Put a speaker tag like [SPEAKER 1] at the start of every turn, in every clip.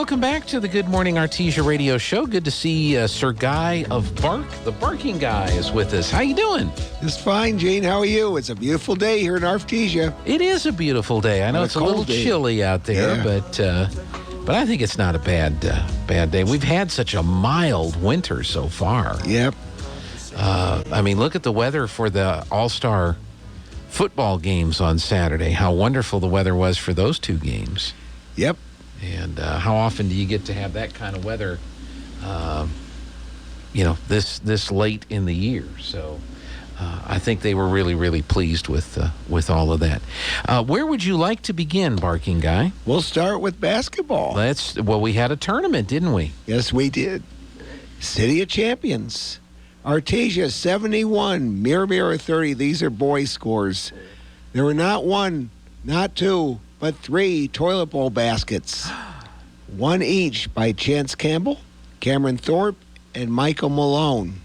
[SPEAKER 1] welcome back to the Good Morning Artesia radio show. Good to see Sir Guy of Bark. The Barking Guy is with us. How you doing?
[SPEAKER 2] It's fine, Gene. How are you? It's a beautiful day here in Artesia.
[SPEAKER 1] It is a beautiful day. I know it's a little chilly out there,
[SPEAKER 2] yeah.
[SPEAKER 1] but I think it's not a bad day. We've had such a mild winter so far.
[SPEAKER 2] Yep.
[SPEAKER 1] I mean, look at the weather for the All-Star football games on Saturday. How wonderful the weather was for those two games.
[SPEAKER 2] Yep.
[SPEAKER 1] And how often do you get to have that kind of weather, this late in the year? So I think they were really, really pleased with all of that. Where would you like to begin, Barking Guy?
[SPEAKER 2] We'll start with basketball.
[SPEAKER 1] We had a tournament, didn't we?
[SPEAKER 2] Yes, we did. City of Champions. Artesia 71, Mirror 30. These are boys' scores. There were not one, not two, but three toilet bowl baskets. One each by Chance Campbell, Cameron Thorpe, and Michael Malone.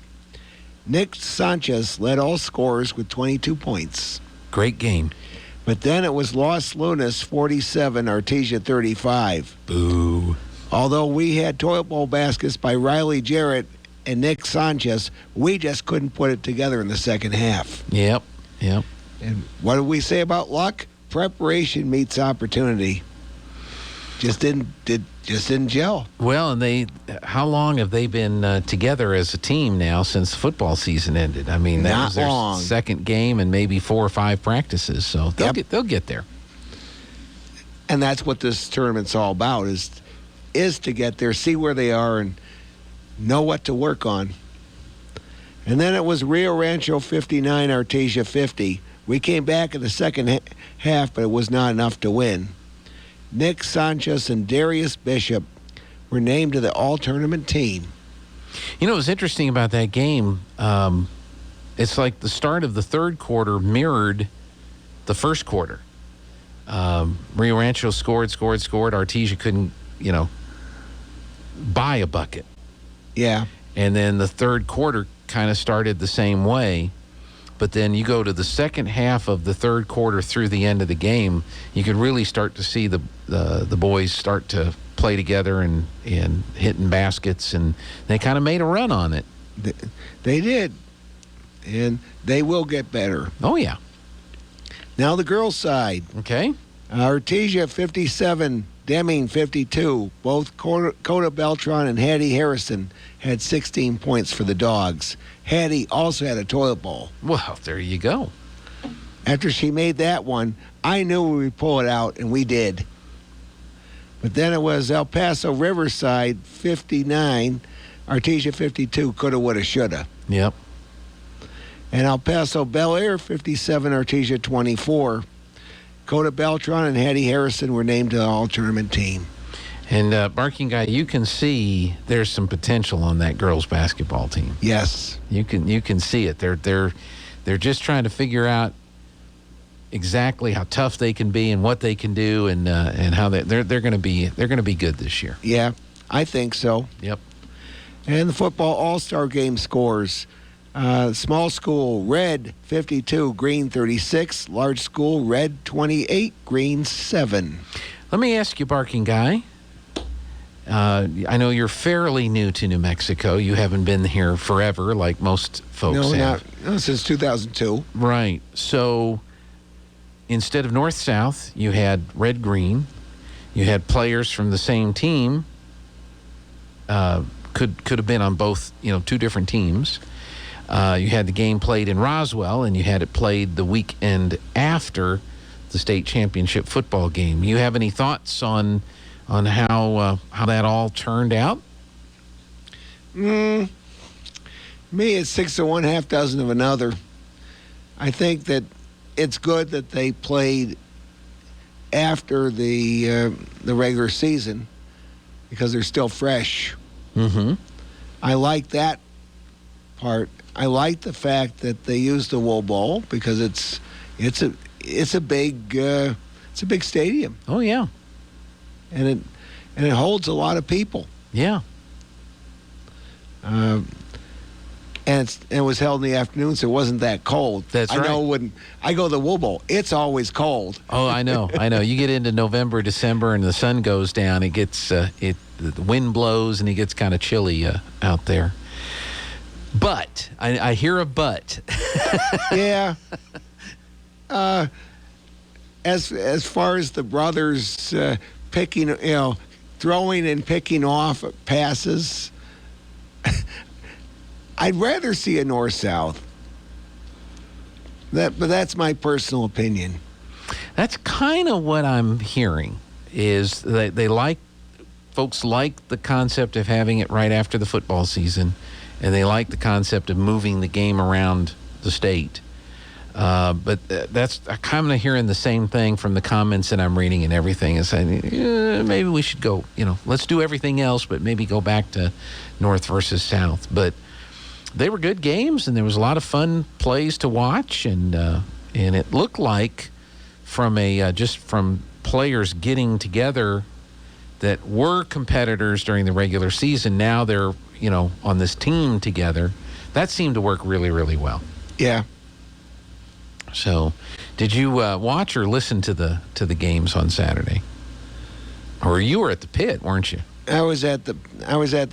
[SPEAKER 2] Nick Sanchez led all scorers with 22 points.
[SPEAKER 1] Great game.
[SPEAKER 2] But then it was Los Lunas 47, Artesia 35.
[SPEAKER 1] Boo.
[SPEAKER 2] Although we had toilet bowl baskets by Riley Jarrett and Nick Sanchez, we just couldn't put it together in the second half.
[SPEAKER 1] Yep.
[SPEAKER 2] And what did we say about luck? Preparation meets opportunity. Just didn't gel.
[SPEAKER 1] Well, and how long have they been together as a team now since the football season ended? I mean, that was their second game and maybe 4 or 5 practices. So they'll get there.
[SPEAKER 2] And that's what this tournament's all about: is to get there, see where they are, and know what to work on. And then it was Rio Rancho 59, Artesia 50. We came back in the second half, but it was not enough to win. Nick Sanchez and Darius Bishop were named to the all-tournament team.
[SPEAKER 1] You know, what's interesting about that game, it's like the start of the third quarter mirrored the first quarter. Rio Rancho scored. Artesia couldn't, buy a bucket.
[SPEAKER 2] Yeah.
[SPEAKER 1] And then the third quarter kind of started the same way. But then you go to the second half of the third quarter through the end of the game, you could really start to see the boys start to play together and hitting baskets, and they kind of made a run on it.
[SPEAKER 2] They did, and they will get better.
[SPEAKER 1] Oh, yeah.
[SPEAKER 2] Now the girls' side.
[SPEAKER 1] Okay.
[SPEAKER 2] Artesia 57, Deming 52. Both Coda Beltran and Hattie Harrison had 16 points for the Dogs. Hattie also had a toilet bowl.
[SPEAKER 1] Well, there you go.
[SPEAKER 2] After she made that one, I knew we would pull it out, and we did. But then it was El Paso Riverside 59, Artesia 52, coulda, woulda, shoulda.
[SPEAKER 1] Yep.
[SPEAKER 2] And El Paso Bel Air 57, Artesia 24. Coda Beltran and Hattie Harrison were named to the all-tournament team.
[SPEAKER 1] And Barking Guy, you can see there's some potential on that girls' basketball team.
[SPEAKER 2] Yes,
[SPEAKER 1] you can see it. They're just trying to figure out exactly how tough they can be and what they can do, and how they're going to be good this year.
[SPEAKER 2] Yeah, I think so.
[SPEAKER 1] Yep.
[SPEAKER 2] And the football all-star game scores. Small school, red 52, green 36. Large school, red 28, green 7.
[SPEAKER 1] Let me ask you, Barking Guy. I know you're fairly new to New Mexico. You haven't been here forever like most folks have.
[SPEAKER 2] No, since 2002.
[SPEAKER 1] Right. So instead of north-south, you had red-green. You had players from the same team. Could have been on both, two different teams. You had the game played in Roswell, and you had it played the weekend after the state championship football game. You have any thoughts on how that all turned out?
[SPEAKER 2] Me, it's 6 of one, half dozen of another. I think that it's good that they played after the regular season because they're still fresh.
[SPEAKER 1] Mm-hmm.
[SPEAKER 2] I like that part. I like the fact that they used the Wool Bowl because it's a big stadium.
[SPEAKER 1] Oh yeah,
[SPEAKER 2] and it holds a lot of people.
[SPEAKER 1] Yeah.
[SPEAKER 2] And it was held in the afternoon, so it wasn't that cold.
[SPEAKER 1] That's right.
[SPEAKER 2] I know when I go to the Wool Bowl, it's always cold.
[SPEAKER 1] Oh, I know. You get into November, December, and the sun goes down. It gets the wind blows and it gets kind of chilly out there. But I hear a but.
[SPEAKER 2] Yeah. As far as the brothers picking, throwing and picking off passes, I'd rather see a north-south. But that's my personal opinion.
[SPEAKER 1] That's kind of what I'm hearing. Is that folks like the concept of having it right after the football season, and they like the concept of moving the game around the state. But I'm kind of hearing the same thing from the comments that I'm reading and everything. Is saying maybe we should go. Let's do everything else, but maybe go back to north versus south. But they were good games, and there was a lot of fun plays to watch, and it looked like from players getting together that were competitors during the regular season. Now they're on this team together. That seemed to work really, really well.
[SPEAKER 2] Yeah.
[SPEAKER 1] So, did you watch or listen to the games on Saturday? Or you were at the pit, weren't you?
[SPEAKER 2] I was at the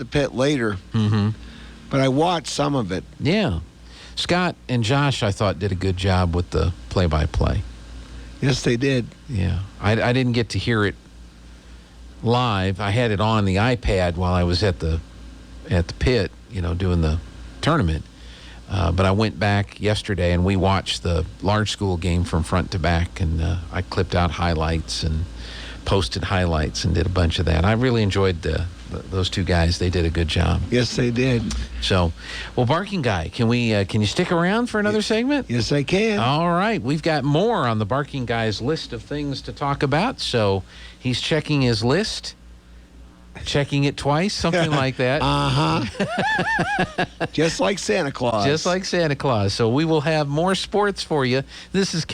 [SPEAKER 2] pit later.
[SPEAKER 1] Mm-hmm.
[SPEAKER 2] But I watched some of it.
[SPEAKER 1] Yeah. Scott and Josh, I thought, did a good job with the play-by-play.
[SPEAKER 2] Yes, they did.
[SPEAKER 1] Yeah. I didn't get to hear it live. I had it on the iPad while I was at the pit, doing the tournament. But I went back yesterday, and we watched the large school game from front to back, and I clipped out highlights and posted highlights and did a bunch of that. I really enjoyed those two guys. They did a good job.
[SPEAKER 2] Yes, they did.
[SPEAKER 1] So, well, Barking Guy, can you stick around for another segment?
[SPEAKER 2] Yes, I can.
[SPEAKER 1] All right. We've got more on the Barking Guy's list of things to talk about. So he's checking his list, checking it twice, something like that.
[SPEAKER 2] Uh-huh. Just like Santa Claus.
[SPEAKER 1] Just like Santa Claus. So we will have more sports for you. This is KS.